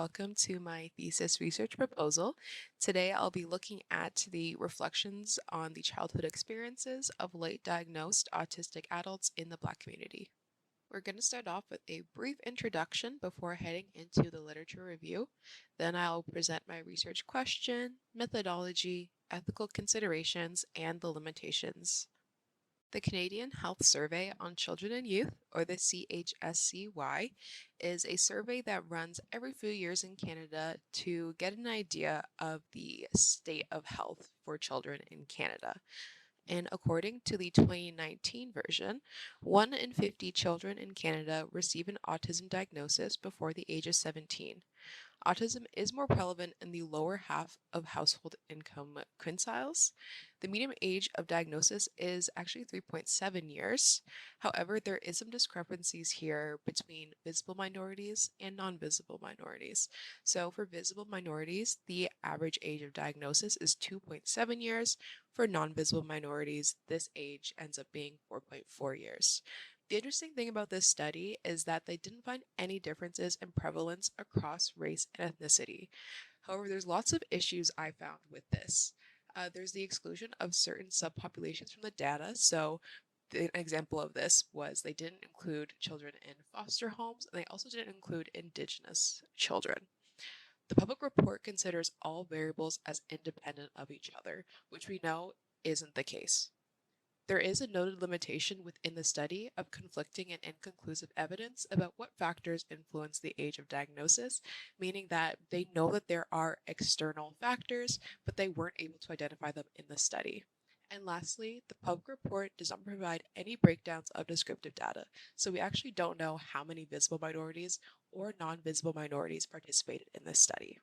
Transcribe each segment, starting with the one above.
Welcome to my thesis research proposal. Today I'll be looking at the reflections on the childhood experiences of late diagnosed autistic adults in the Black community. We're going to start off with a brief introduction before heading into the literature review. Then I'll present my research question, methodology, ethical considerations, and the limitations. The Canadian Health Survey on Children and Youth, or the CHSCY, is a survey that runs every few years in Canada to get an idea of the state of health for children in Canada. And according to the 2019 version, 1 in 50 children in Canada receive an autism diagnosis before the age of 17. Autism is more prevalent in the lower half of household income quintiles. The median age of diagnosis is actually 3.7 years. However, there is some discrepancies here between visible minorities and non-visible minorities. So for visible minorities, the average age of diagnosis is 2.7 years. For non-visible minorities, this age ends up being 4.4 years. The interesting thing about this study is that they didn't find any differences in prevalence across race and ethnicity. However, there's lots of issues I found with this. There's the exclusion of certain subpopulations from the data. So an example of this was they didn't include children in foster homes, and they also didn't include Indigenous children. The public report considers all variables as independent of each other, which we know isn't the case. There is a noted limitation within the study of conflicting and inconclusive evidence about what factors influence the age of diagnosis, meaning that they know that there are external factors, but they weren't able to identify them in the study. And lastly, the public report does not provide any breakdowns of descriptive data, so we actually don't know how many visible minorities or non-visible minorities participated in this study.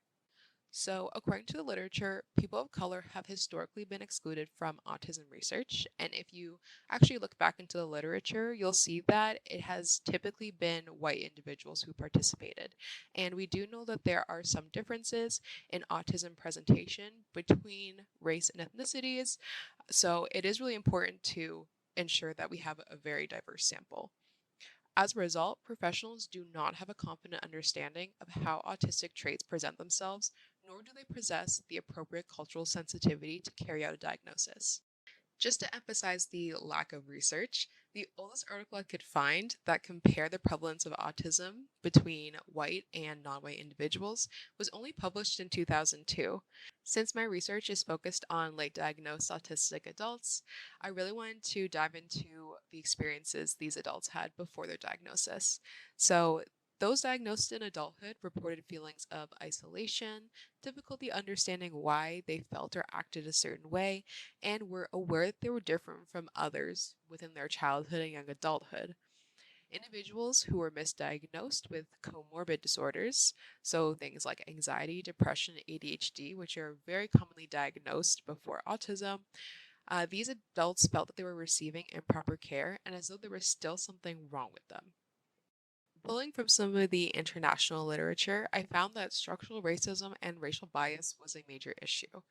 So, according to the literature, people of color have historically been excluded from autism research. And if you actually look back into the literature, you'll see that it has typically been white individuals who participated. And we do know that there are some differences in autism presentation between race and ethnicities. So, it is really important to ensure that we have a very diverse sample. As a result, professionals do not have a confident understanding of how autistic traits present themselves, nor do they possess the appropriate cultural sensitivity to carry out a diagnosis. Just to emphasize the lack of research, the oldest article I could find that compared the prevalence of autism between white and non-white individuals was only published in 2002. Since my research is focused on late diagnosed autistic adults, I really wanted to dive into the experiences these adults had before their diagnosis. So those diagnosed in adulthood reported feelings of isolation, difficulty understanding why they felt or acted a certain way, and were aware that they were different from others within their childhood and young adulthood. Individuals who were misdiagnosed with comorbid disorders, so things like anxiety, depression, ADHD, which are very commonly diagnosed before autism, these adults felt that they were receiving improper care and as though there was still something wrong with them. Pulling from some of the international literature, I found that structural racism and racial bias was a major issue.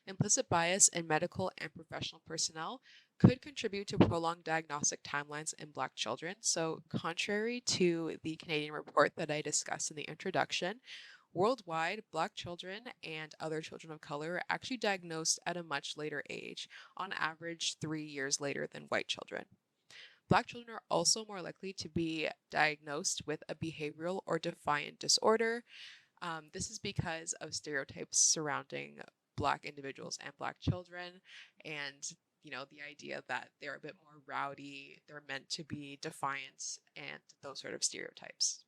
Implicit bias in medical and professional personnel could contribute to prolonged diagnostic timelines in Black children. So, contrary to the Canadian report that I discussed in the introduction, worldwide, Black children and other children of color are actually diagnosed at a much later age, on average 3 years later than white children. Black children are also more likely to be diagnosed with a behavioral or defiant disorder. This is because of stereotypes surrounding Black individuals and Black children, and the idea that they're a bit more rowdy, they're meant to be defiant, and those sort of stereotypes.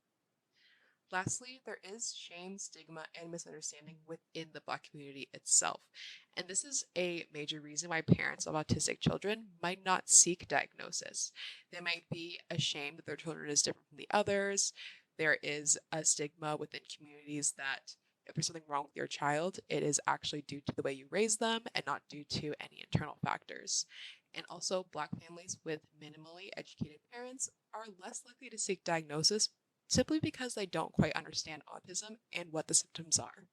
Lastly, there is shame, stigma, and misunderstanding within the Black community itself. And this is a major reason why parents of autistic children might not seek diagnosis. They might be ashamed that their children is different from the others. There is a stigma within communities that if there's something wrong with your child, it is actually due to the way you raise them and not due to any internal factors. And also, Black families with minimally educated parents are less likely to seek diagnosis simply because they don't quite understand autism and what the symptoms are.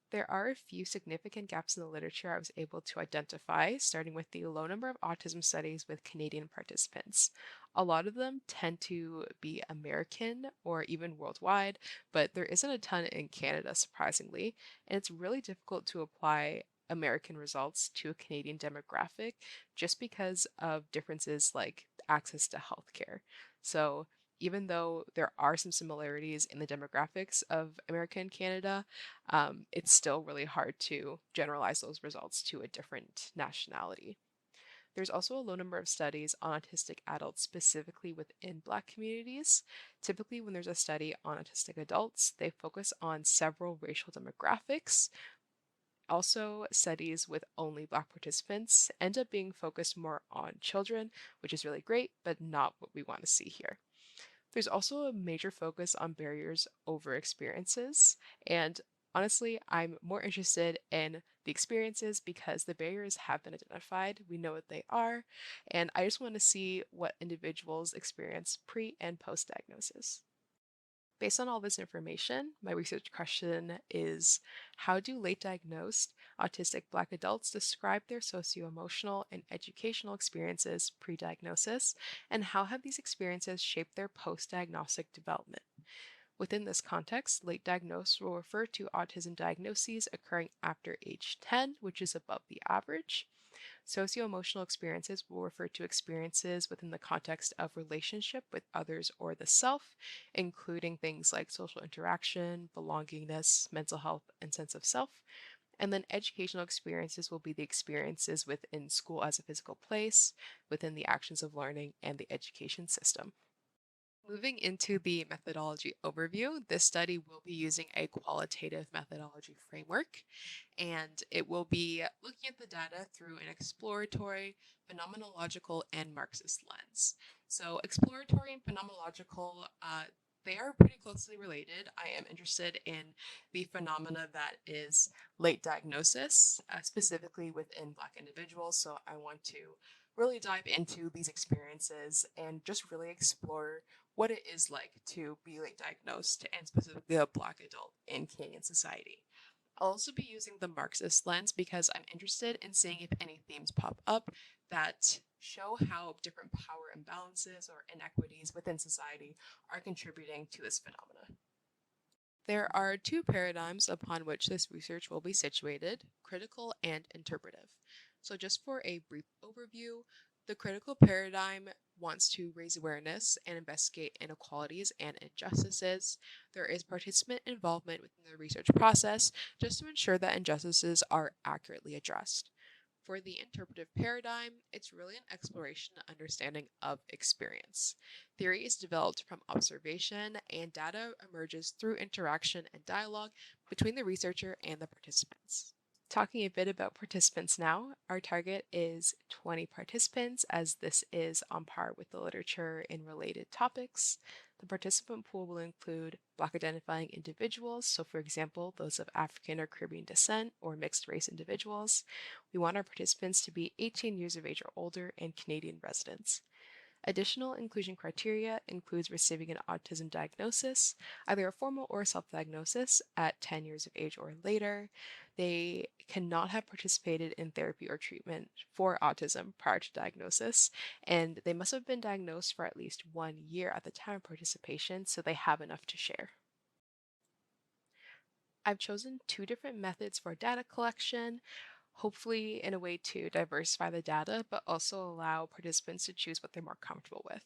There are a few significant gaps in the literature I was able to identify, starting with the low number of autism studies with Canadian participants. A lot of them tend to be American or even worldwide, but there isn't a ton in Canada, surprisingly, and it's really difficult to apply American results to a Canadian demographic just because of differences like access to healthcare. So, even though there are some similarities in the demographics of America and Canada, it's still really hard to generalize those results to a different nationality. There's also a low number of studies on autistic adults specifically within Black communities. Typically, when there's a study on autistic adults, they focus on several racial demographics. Also, studies with only Black participants end up being focused more on children, which is really great, but not what we want to see here. There's also a major focus on barriers over experiences. And honestly, I'm more interested in the experiences because the barriers have been identified. We know what they are. And I just want to see what individuals experience pre and post diagnosis. Based on all this information, my research question is, how do late diagnosed autistic Black adults describe their socio-emotional and educational experiences pre-diagnosis, and how have these experiences shaped their post-diagnostic development? Within this context, late diagnosed will refer to autism diagnoses occurring after age 10, which is above the average. Socio-emotional experiences will refer to experiences within the context of relationship with others or the self, including things like social interaction, belongingness, mental health, and sense of self. And then educational experiences will be the experiences within school as a physical place, within the actions of learning, and the education system. Moving into the methodology overview, this study will be using a qualitative methodology framework, and it will be looking at the data through an exploratory, phenomenological, and Marxist lens. So exploratory and phenomenological, they are pretty closely related. I am interested in the phenomena that is late diagnosis, specifically within Black individuals. So I want to really dive into these experiences and just really explore what it is like to be late diagnosed and specifically a Black adult in Canadian society. I'll also be using the Marxist lens because I'm interested in seeing if any themes pop up that show how different power imbalances or inequities within society are contributing to this phenomenon. There are two paradigms upon which this research will be situated, critical and interpretive. So just for a brief overview, the critical paradigm wants to raise awareness and investigate inequalities and injustices. There is participant involvement within the research process just to ensure that injustices are accurately addressed. For the interpretive paradigm, it's really an exploration and understanding of experience. Theory is developed from observation, and data emerges through interaction and dialogue between the researcher and the participants. Talking a bit about participants now, our target is 20 participants, as this is on par with the literature in related topics. The participant pool will include Black identifying individuals, so for example, those of African or Caribbean descent or mixed race individuals. We want our participants to be 18 years of age or older and Canadian residents. Additional inclusion criteria includes receiving an autism diagnosis, either a formal or self-diagnosis at 10 years of age or later. They cannot have participated in therapy or treatment for autism prior to diagnosis, and they must have been diagnosed for at least 1 year at the time of participation, so they have enough to share. I've chosen two different methods for data collection, hopefully in a way to diversify the data, but also allow participants to choose what they're more comfortable with.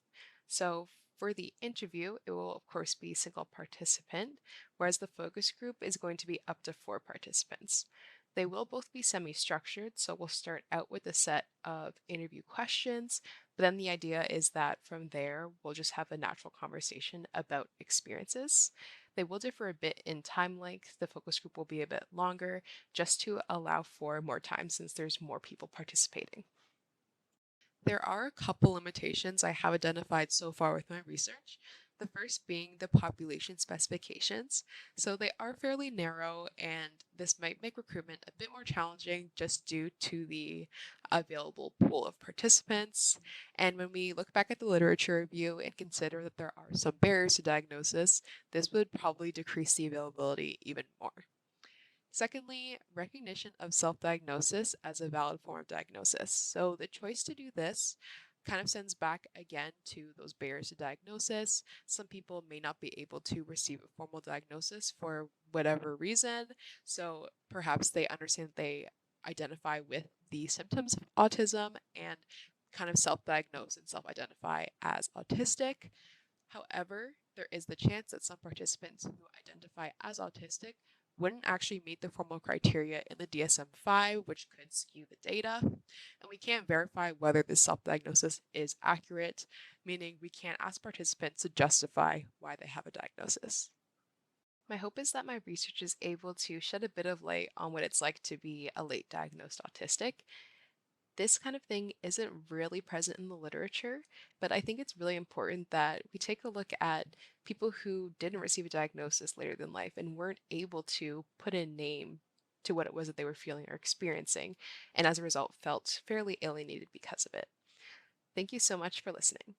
So for the interview, it will of course be single participant, whereas the focus group is going to be up to 4 participants. They will both be semi-structured, so we'll start out with a set of interview questions, but then the idea is that from there, we'll just have a natural conversation about experiences. They will differ a bit in time length. The focus group will be a bit longer just to allow for more time since there's more people participating. There are a couple limitations I have identified so far with my research. The first being the population specifications. So they are fairly narrow, and this might make recruitment a bit more challenging just due to the available pool of participants. And when we look back at the literature review and consider that there are some barriers to diagnosis, this would probably decrease the availability even more. Secondly, recognition of self-diagnosis as a valid form of diagnosis. So the choice to do this kind of sends back again to those barriers to diagnosis. Some people may not be able to receive a formal diagnosis for whatever reason. So perhaps they understand that they identify with the symptoms of autism and kind of self diagnose and self identify as autistic. However, there is the chance that some participants who identify as autistic wouldn't actually meet the formal criteria in the DSM-5, which could skew the data. And we can't verify whether this self-diagnosis is accurate, meaning we can't ask participants to justify why they have a diagnosis. My hope is that my research is able to shed a bit of light on what it's like to be a late diagnosed autistic. This kind of thing isn't really present in the literature, but I think it's really important that we take a look at people who didn't receive a diagnosis later in life and weren't able to put a name to what it was that they were feeling or experiencing, and as a result felt fairly alienated because of it. Thank you so much for listening.